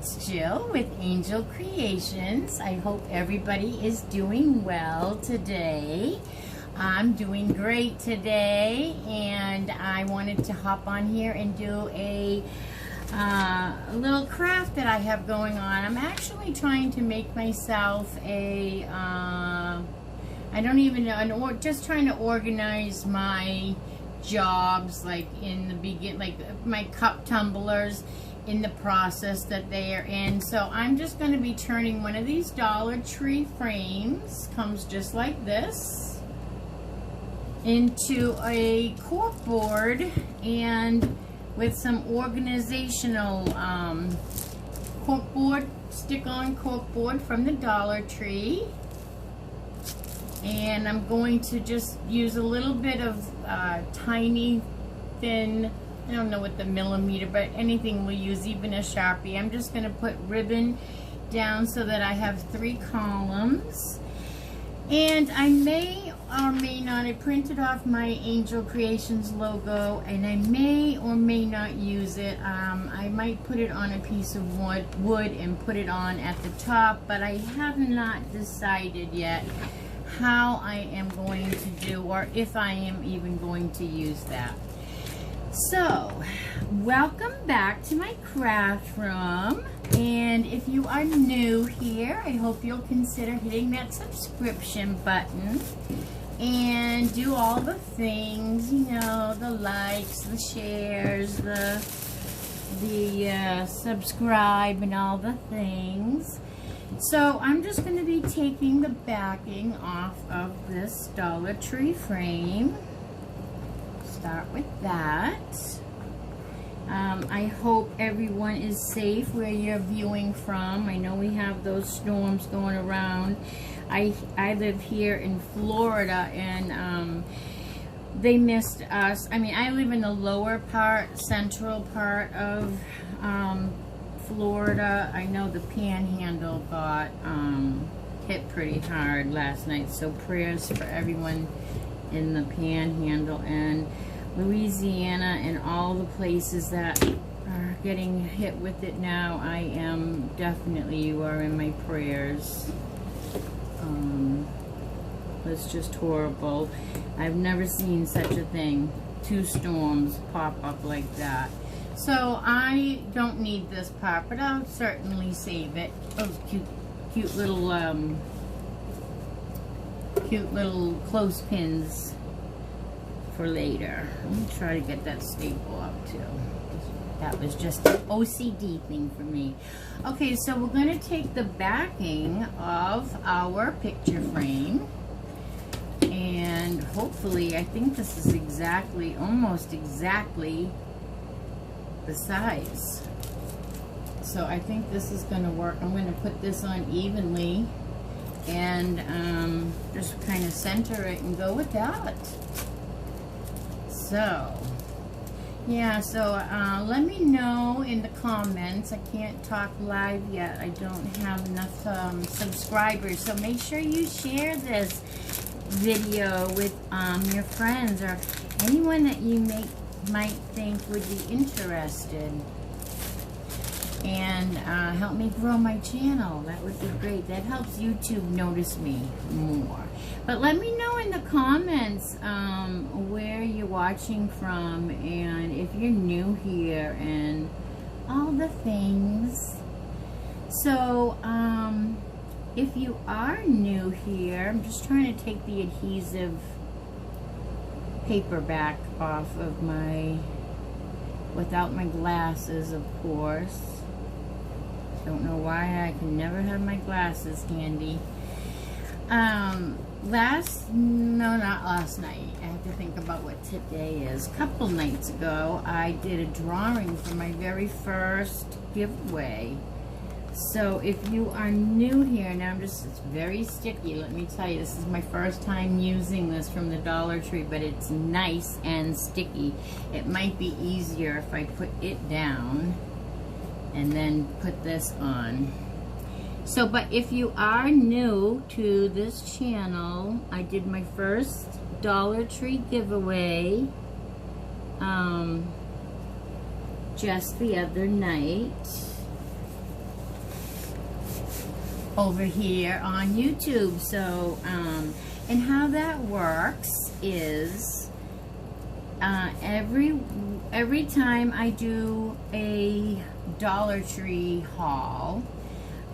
it's Jill with Angel Creations. I hope everybody is doing well today. I'm doing great today, and I wanted to hop on here and do a little craft that I have going on. I'm actually trying to make myself a, I don't even know, just trying to organize my jobs, like in the begin, like my cup tumblers, in the process that they are in. So I'm just going to be turning one of these Dollar Tree frames, comes just like this, into a corkboard, and with some organizational corkboard, stick-on corkboard from the Dollar Tree. And I'm going to just use a little bit of tiny, thin, I don't know what the millimeter, but anything we'll use, even a Sharpie. I'm just going to put ribbon down so that I have 3 columns. And I may or may not, I printed off my Angel Creations logo, and I may or may not use it. I might put it on a piece of wood and put it on at the top, but I have not decided yet how I am going to do, or if I am even going to use that. So, welcome back to my craft room, and if you are new here, I hope you'll consider hitting that subscription button and do all the things, you know, the likes, the shares, the subscribe and all the things. So I'm just going to be taking the backing off of this Dollar Tree frame. Start with that. I hope everyone is safe where you're viewing from. I know we have those storms going around. I live here in Florida, and they missed us. I mean, I live in the lower part, central part of Florida. I know the Panhandle got hit pretty hard last night, so prayers for everyone in the Panhandle and Louisiana and all the places that are getting hit with it now. I am definitely, you are in my prayers. It's just horrible. I've never seen such a thing. 2 storms pop up like that. So I don't need this part, but I'll certainly save it. Oh, cute little clothespins for later. Let me try to get that staple up too. That was just an OCD thing for me. Okay, so we're going to take the backing of our picture frame, and hopefully, I think this is exactly, almost exactly the size. So I think this is going to work. I'm going to put this on evenly and just kind of center it and go with that. So yeah, so let me know in the comments. I can't talk live yet. I don't have enough subscribers, so make sure you share this video with your friends or anyone that you might think would be interested, and help me grow my channel. That would be great. That helps YouTube notice me more. But let me know in the comments where you're watching from, and if you're new here, and all the things. So if you are new here, I'm just trying to take the adhesive paper back off of my, without my glasses, of course. Don't know why I can never have my glasses handy. Not last night. I have to think about what today is. A couple nights ago, I did a drawing for my very first giveaway. So if you are new here, now it's very sticky. Let me tell you, this is my first time using this from the Dollar Tree, but it's nice and sticky. It might be easier if I put it down and then put this on. So, but if you are new to this channel, I did my first Dollar Tree giveaway just the other night. over here on YouTube. So, and how that works is every time I do a Dollar Tree haul,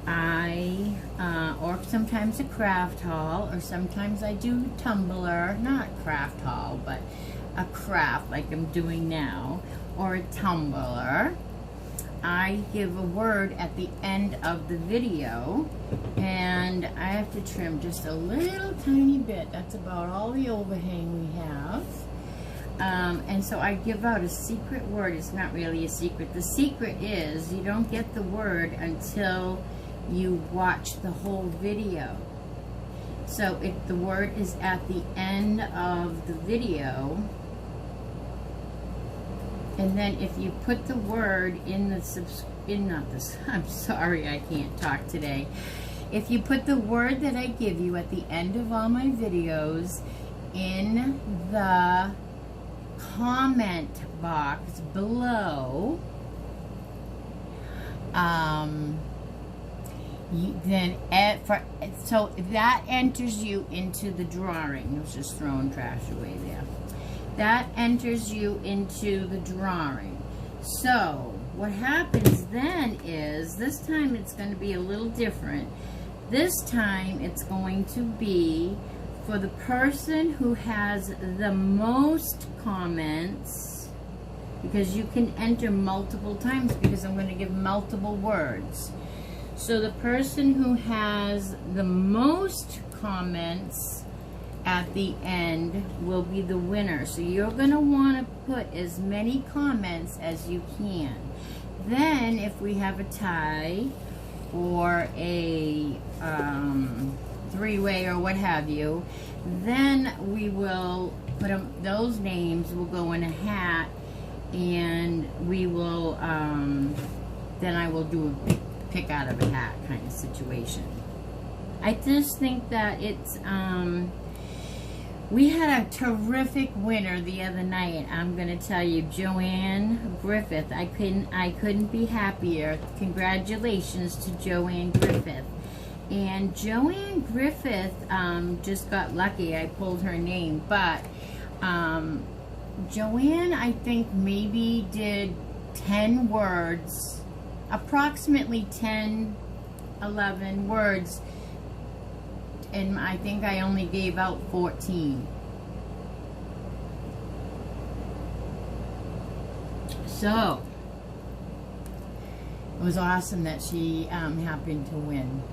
or sometimes a craft haul, or sometimes I do tumbler, not craft haul, but a craft like I'm doing now, or a tumbler, I give a word at the end of the video, and I have to trim just a little tiny bit. That's about all the overhang we have. And so I give out a secret word. It's not really a secret. The secret is you don't get the word until you watch the whole video. So if the word is at the end of the video, and then if you put the word in the I'm sorry, I can't talk today. If you put the word that I give you at the end of all my videos in the comment box below, so that enters you into the drawing. I was just throwing trash away there. That enters you into the drawing. So what happens then is, this time it's going to be a little different. This time it's going to be for the person who has the most comments, because you can enter multiple times because I'm going to give multiple words. So the person who has the most comments at the end will be the winner. So you're going to want to put as many comments as you can. Then if we have a tie or a three-way or what have you, then we will put them, those names will go in a hat, and we will then I will do a pick out of a hat kind of situation. I just think that it's we had a terrific winner the other night. I'm gonna tell you, Joanne Griffith. I couldn't be happier. Congratulations to Joanne Griffith. And Joanne Griffith just got lucky. I pulled her name, but Joanne, I think, maybe did 10 words, approximately 10, 11 words, and I think I only gave out 14. So it was awesome that she happened to win.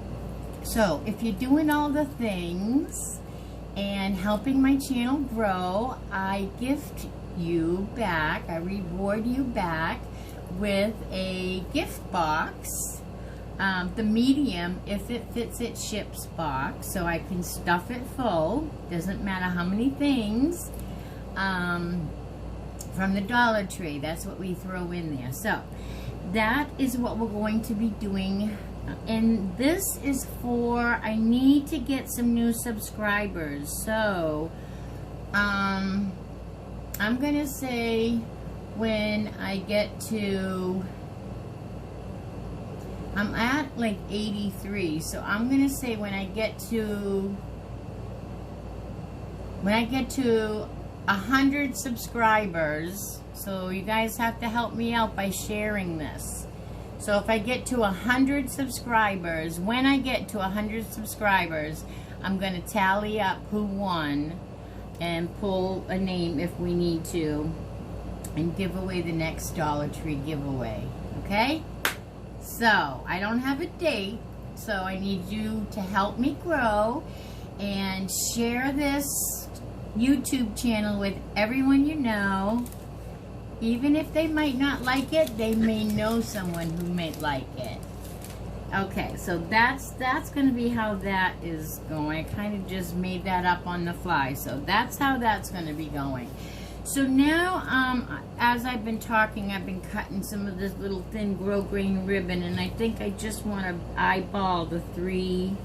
So if you're doing all the things and helping my channel grow, I gift you back, I reward you back with a gift box. The medium, if it fits, it ships box, so I can stuff it full. Doesn't matter how many things. From the Dollar Tree, that's what we throw in there. So that is what we're going to be doing. And this is for, I need to get some new subscribers. So I'm gonna say when I get to, I'm at like 83, so I'm gonna say when I get to 100 subscribers, so you guys have to help me out by sharing this. So if I get to 100 subscribers, when I get to 100 subscribers, I'm gonna tally up who won and pull a name if we need to, and give away the next Dollar Tree giveaway, okay? So, I don't have a date, so I need you to help me grow and share this YouTube channel with everyone you know. Even if they might not like it, they may know someone who might like it. Okay, so that's going to be how that is going. I kind of just made that up on the fly, so that's how that's going to be going. So now, as I've been talking, I've been cutting some of this little thin grosgrain ribbon, and I think I just want to eyeball the 3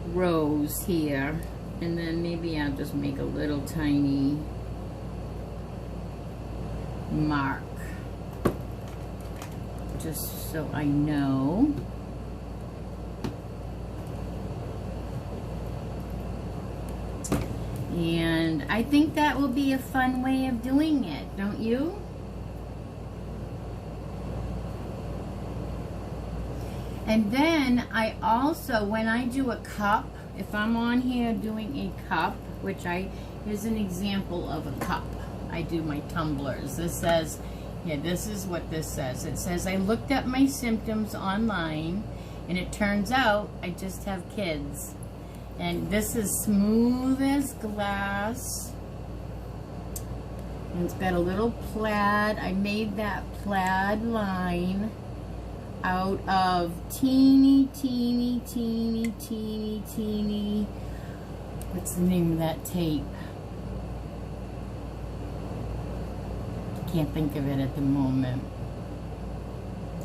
rows here, and then maybe I'll just make a little tiny mark, just so I know. And I think that will be a fun way of doing it, don't you? And then I also, when I do a cup, if I'm on here doing a cup, which here's an example of a cup. I do my tumblers. This says, yeah, this is what this says. It says, I looked up my symptoms online, and it turns out I just have kids. And this is smooth as glass. And it's got a little plaid. I made that plaid line out of teeny, what's the name of that tape? Can't think of it at the moment.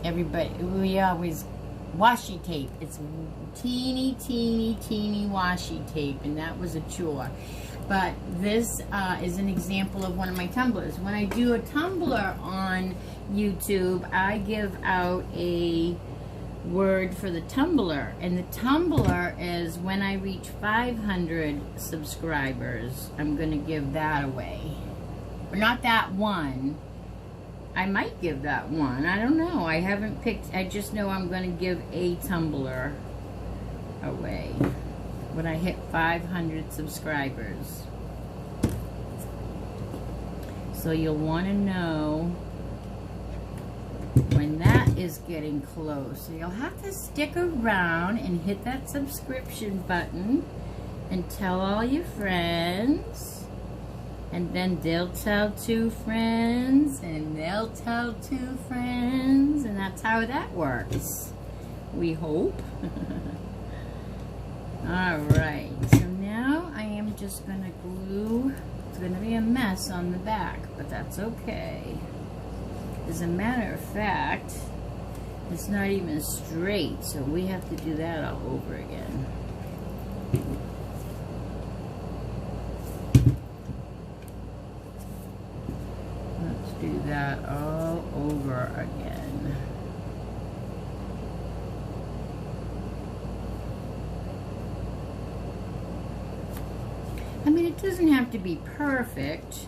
We always, washi tape. It's teeny washi tape, and that was a chore. But this is an example of one of my tumblers. When I do a tumbler on YouTube, I give out a word for the tumbler, and the tumbler is when I reach 500 subscribers, I'm going to give that away. Or not that one. I might give that one. I don't know. I haven't picked. I just know I'm going to give a tumbler away when I hit 500 subscribers. So you'll want to know when that is getting close. So you'll have to stick around and hit that subscription button and tell all your friends, and then they'll tell 2 friends, and they'll tell 2 friends, and that's how that works, we hope. Alright, so now I am just going to glue. It's going to be a mess on the back, but that's okay. As a matter of fact, it's not even straight, so we have to do that all over again. Let's do that all over again. I mean, it doesn't have to be perfect.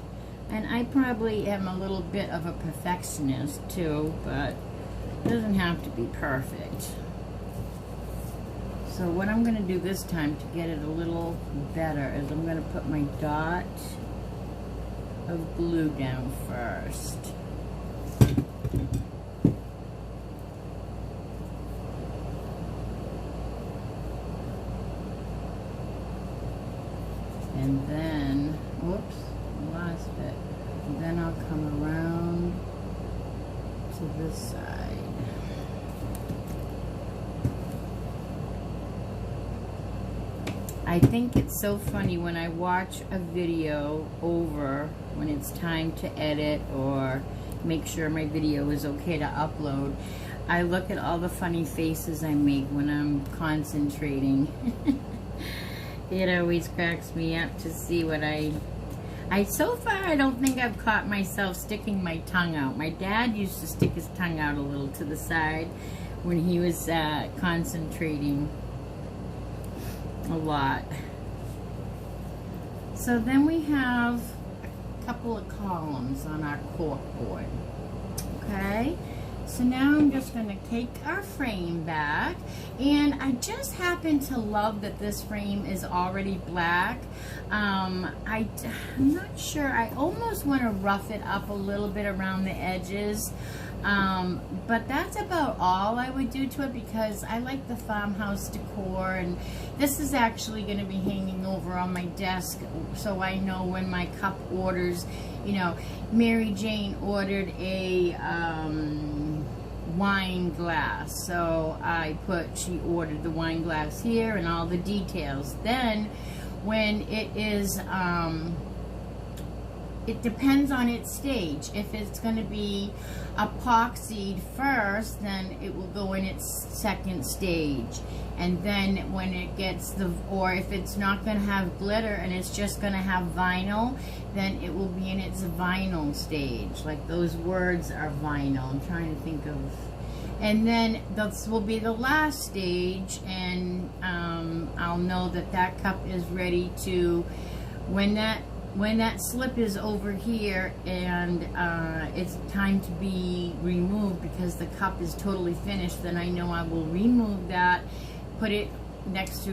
And I probably am a little bit of a perfectionist too, but it doesn't have to be perfect. So what I'm going to do this time to get it a little better is I'm going to put my dot of glue down first. And then, whoops, lost it. And then I'll come around to this side. I think it's so funny when I watch a video over when it's time to edit or make sure my video is okay to upload. I look at all the funny faces I make when I'm concentrating. It always cracks me up to see what so far I don't think I've caught myself sticking my tongue out. My dad used to stick his tongue out a little to the side when he was concentrating a lot. So then we have a couple of columns on our corkboard. Okay, so now I'm just going to take our frame back, and I just happen to love that this frame is already black. I'm not sure, I almost want to rough it up a little bit around the edges, but that's about all I would do to it because I like the farmhouse decor, and this is actually going to be hanging over on my desk so I know when my cup orders, you know, Mary Jane ordered a wine glass, so she ordered the wine glass here and all the details. Then when it is it depends on its stage. If it's going to be epoxied first, then it will go in its second stage. And then when it gets or if it's not going to have glitter and it's just going to have vinyl, then it will be in its vinyl stage. Like those words are vinyl. I'm trying to think of. And then this will be the last stage, and I'll know that that cup is ready to when that slip is over here and it's time to be removed because the cup is totally finished, then I know I will remove that, put it next to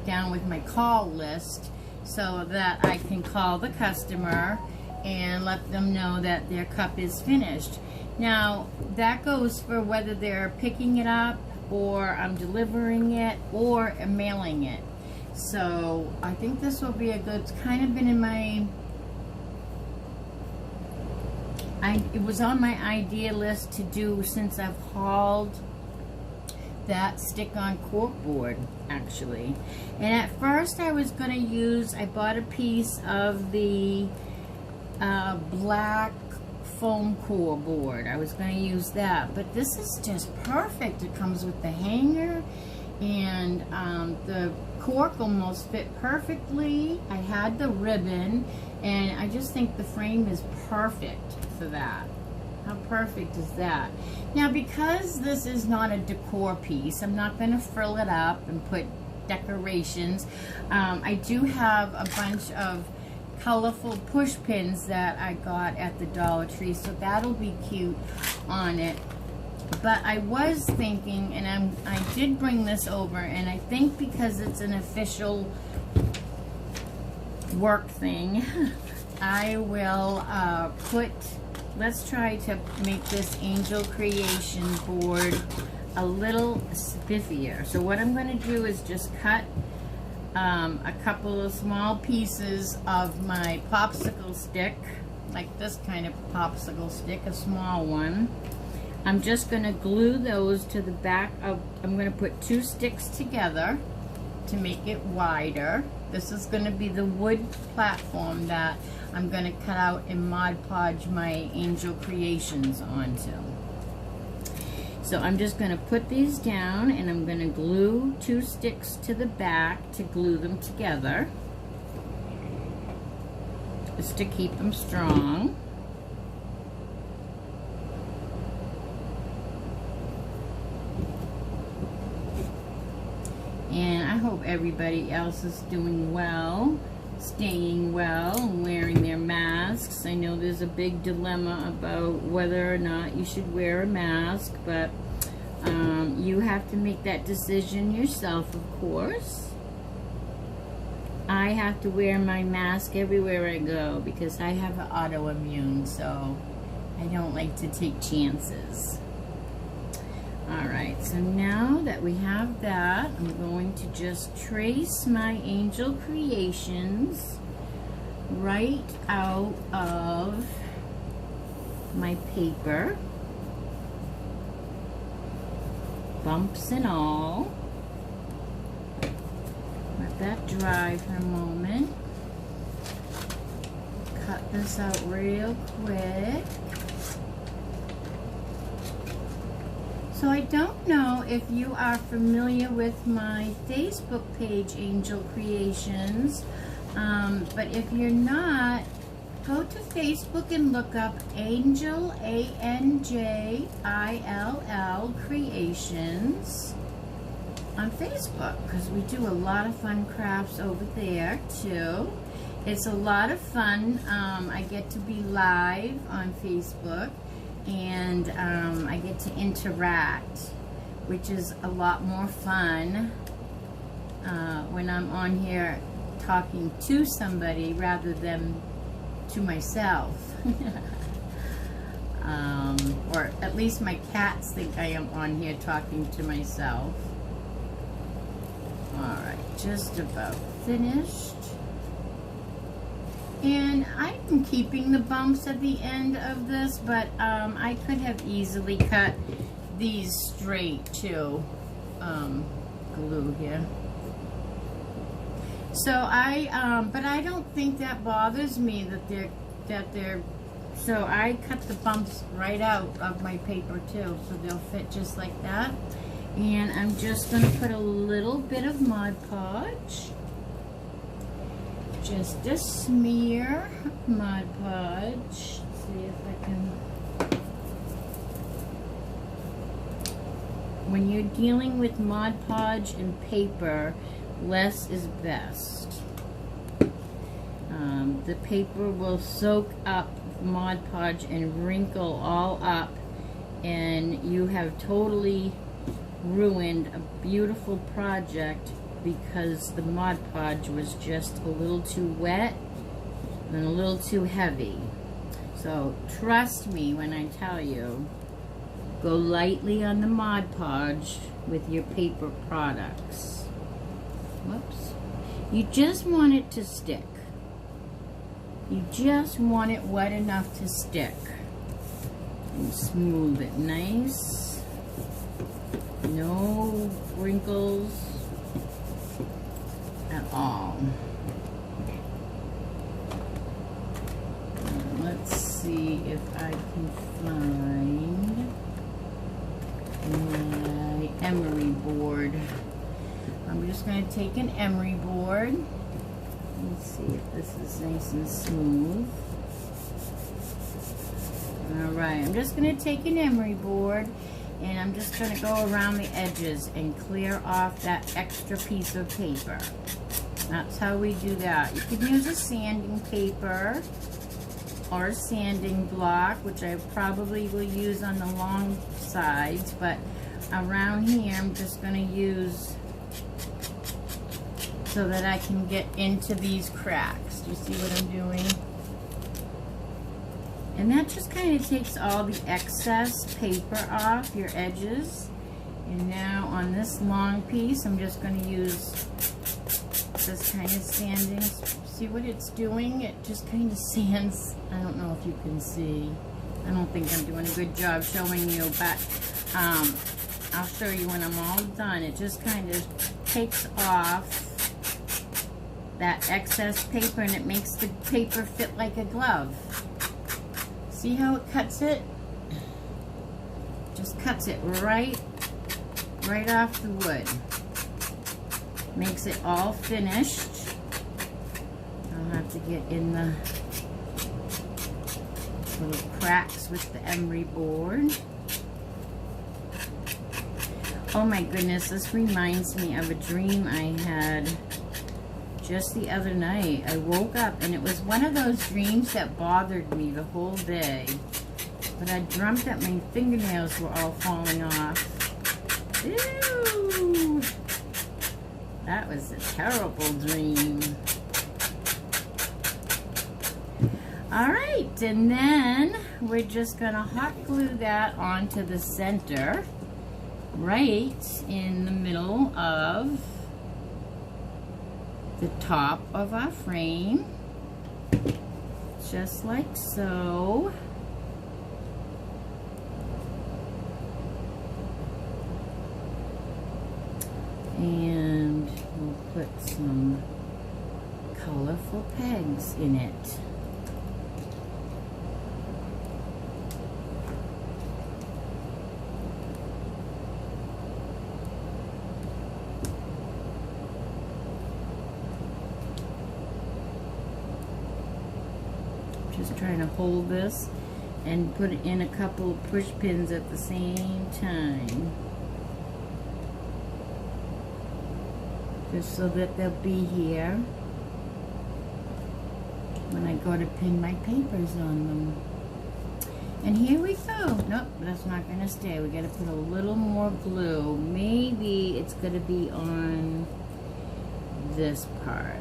down with my call list so that I can call the customer and let them know that their cup is finished. Now that goes for whether they're picking it up or I'm delivering it or mailing it. So I think this will be a good, it's kind of been in my, it was on my idea list to do since I've hauled that stick-on corkboard, actually. And at first I was going to use, I bought a piece of the black foam core board. I was going to use that, but this is just perfect. It comes with the hanger, and the cork almost fit perfectly. I had the ribbon, and I just think the frame is perfect for that. How perfect is that? Now, because this is not a decor piece, I'm not going to frill it up and put decorations. I do have a bunch of colorful push pins that I got at the Dollar Tree, so that'll be cute on it. But I was thinking, and I did bring this over, and I think because it's an official work thing, I will let's try to make this Angel Creation board a little spiffier. So what I'm going to do is just cut a couple of small pieces of my popsicle stick, like this kind of popsicle stick, a small one. I'm just going to glue those to the back of, I'm going to put two sticks together to make it wider. This is going to be the wood platform that I'm going to cut out and Mod Podge my Angel Creations onto. So I'm just going to put these down, and I'm going to glue two sticks to the back to glue them together, just to keep them strong. And I hope everybody else is doing well, staying well, and wearing their masks. I know there's a big dilemma about whether or not you should wear a mask, but you have to make that decision yourself, of course. I have to wear my mask everywhere I go because I have an autoimmune, so I don't like to take chances. Alright, so now that we have that, I'm going to just trace my Angel Creations right out of my paper, bumps and all. Let that dry for a moment. Cut this out real quick. So I don't know if you are familiar with my Facebook page, Angel Creations, but if you're not, go to Facebook and look up Angel, A-N-J-I-L-L, Creations on Facebook, because we do a lot of fun crafts over there too. It's a lot of fun. I get to be live on Facebook, and I get to interact, which is a lot more fun when I'm on here talking to somebody rather than to myself. Or at least my cats think I am on here talking to myself. Alright, just about finished. And I'm keeping the bumps at the end of this, but I could have easily cut these straight to glue here. So but I don't think that bothers me that they're, so I cut the bumps right out of my paper too, so they'll fit just like that. And I'm just going to put a little bit of Mod Podge. Just a smear Mod Podge. See if I can. When you're dealing with Mod Podge and paper, less is best. The paper will soak up Mod Podge and wrinkle all up, and you have totally ruined a beautiful project because the Mod Podge was just a little too wet and a little too heavy. So trust me when I tell you, go lightly on the Mod Podge with your paper products. Whoops. You just want it to stick. You just want it wet enough to stick. And smooth it nice. No wrinkles at all. Let's see if I can find my emery board. I'm just going to take an emery board. Let's see if this is nice and smooth. Alright, I'm just going to take an emery board and I'm just going to go around the edges and clear off that extra piece of paper. That's how we do that. You can use a sanding paper or a sanding block, which I probably will use on the long sides, but around here I'm just going to use so that I can get into these cracks. Do you see what I'm doing? And that just kind of takes all the excess paper off your edges. And now on this long piece, I'm just going to use this kind of sanding. See what it's doing? It just kind of sands. I don't know if you can see. I don't think I'm doing a good job showing you, but I'll show you when I'm all done. It just kind of takes off that excess paper and it makes the paper fit like a glove. See how it cuts it? Just cuts it right off the wood. Makes it all finished. I'll have to get in the little cracks with the emery board. Oh my goodness, this reminds me of a dream I had just the other night. I woke up and it was one of those dreams that bothered me the whole day. But I dreamt that my fingernails were all falling off. Ew! That was a terrible dream. Alright, and then we're just gonna hot glue that onto the center, right in the middle of the top of our frame, just like so. And we'll put some colorful pegs in it. Just trying to hold this and put in a couple of push pins at the same time, just so that they'll be here when I go to pin my papers on them. And here we go. Nope, that's not going to stay. We got to put a little more glue. Maybe it's going to be on this part.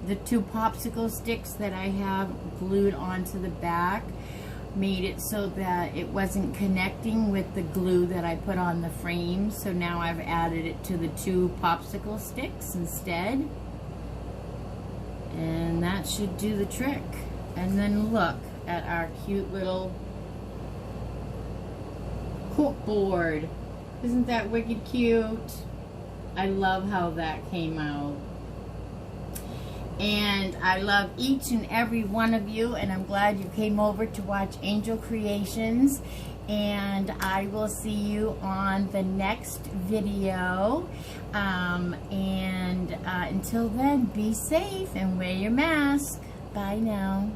The two popsicle sticks that I have glued onto the back made it so that it wasn't connecting with the glue that I put on the frame. So now I've added it to the two popsicle sticks instead. And that should do the trick. And then look at our cute little corkboard. Isn't that wicked cute? I love how that came out. And I love each and every one of you, and I'm glad you came over to watch Angel Creations. And I will see you on the next video. Until then, be safe and wear your mask. Bye now.